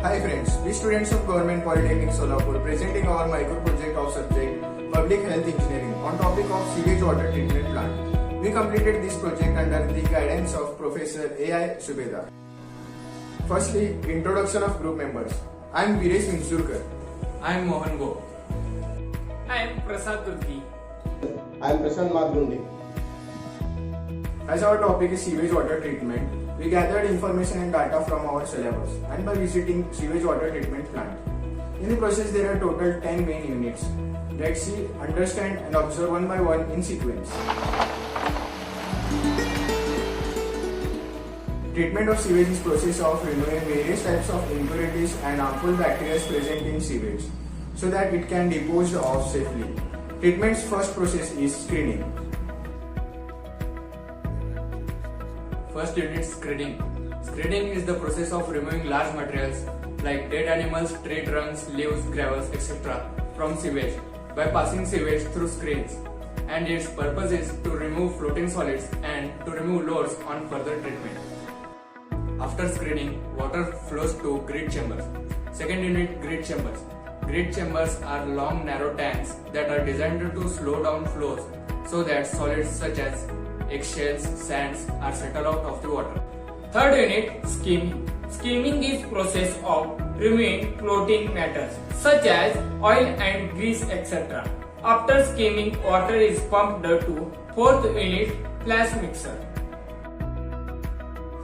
Hi friends, we students of Government Polytechnic Solapur presenting our micro project of subject Public Health Engineering on topic of sewage water treatment plant. We completed this project under the guidance of Professor A.I. Subedar. Firstly, introduction of group members. I am Viresh Vinsurkar. I am Mohan Go. I am Prasad Durgi. I am Prashant Madgundi. As our topic is sewage water treatment, we gathered information and data from our syllabus and by visiting sewage water treatment plant. In the process, there are total 10 main units. Let's see, understand and observe one by one in sequence. Treatment of sewage is process of removing various types of impurities and harmful bacteria present in sewage so that it can dispose of safely. Treatment's first process is screening. First unit, screening. Screening is the process of removing large materials like dead animals, tree trunks, leaves, gravels, etc. from sewage by passing sewage through screens, and its purpose is to remove floating solids and to remove loads on further treatment. After screening, water flows to grid chambers. Second unit, grid chambers. Grid chambers are long narrow tanks that are designed to slow down flows so that solids such as eggshells, sands are settled out of the water. Third unit, skimming. Skimming is process of removing floating matters such as oil and grease, etc. After skimming, water is pumped to fourth unit, flash mixer.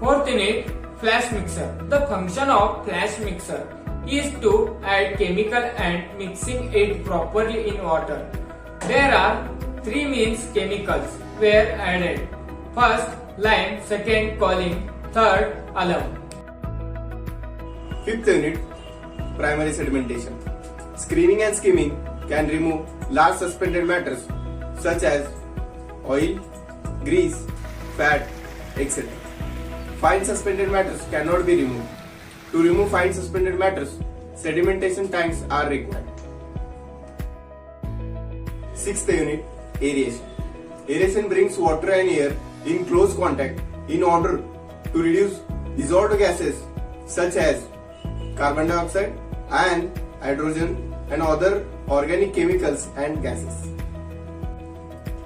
Fourth unit, flash mixer. The function of flash mixer is to add chemical and mixing it properly in water. There are three main chemicals were added. First, lime, second, choline, third, alum. Fifth unit, primary sedimentation. Screening and skimming can remove large suspended matters such as oil, grease, fat, etc. Fine suspended matters cannot be removed. To remove fine suspended matters, sedimentation tanks are required. Sixth unit, aeration. Aeration brings water and air in close contact in order to reduce dissolved gases such as carbon dioxide and hydrogen and other organic chemicals and gases.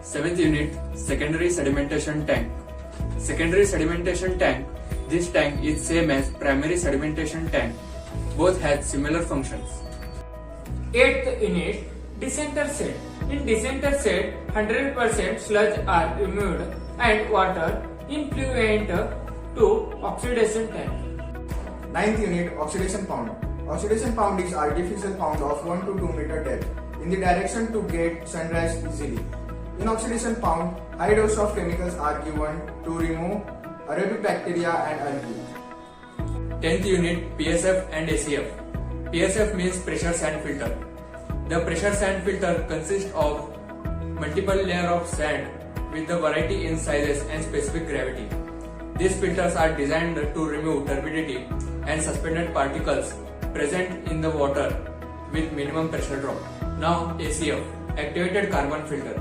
Seventh unit, secondary sedimentation tank. Secondary sedimentation tank. This tank is same as primary sedimentation tank. Both have similar functions. Eighth unit, decenter set. In decenter set, 100% sludge are removed and water influent to oxidation tank. Ninth unit, oxidation pound. Oxidation pound is artificial pound of 1 to 2 meter depth in the direction to get sunrise easily. In oxidation pound, high dose of chemicals are given to remove aerobic bacteria and algae. 10th unit, PSF and ACF. PSF means pressure sand filter. The pressure sand filter consists of multiple layers of sand with the variety in sizes and specific gravity. These filters are designed to remove turbidity and suspended particles present in the water with minimum pressure drop. Now ACF, activated carbon filter.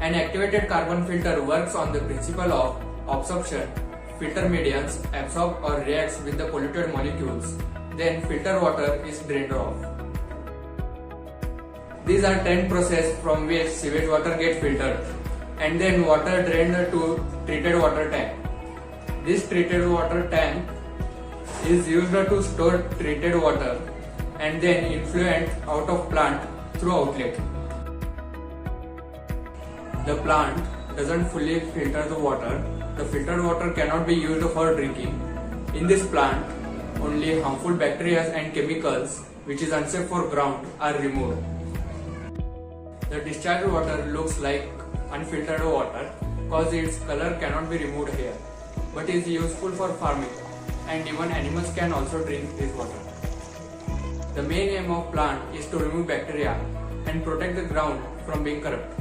An activated carbon filter works on the principle of absorption. Filter mediums absorb or reacts with the polluted molecules. Then filter water is drained off. These are 10 processes from which sewage water gets filtered and then water drained to treated water tank. This treated water tank is used to store treated water and then influent out of plant through outlet. The plant doesn't fully filter the water. The filtered water cannot be used for drinking. In this plant, only harmful bacteria and chemicals which is unsafe for ground are removed. The discharged water looks like unfiltered water cause its color cannot be removed here, but is useful for farming and even animals can also drink this water. The main aim of plant is to remove bacteria and protect the ground from being corrupt.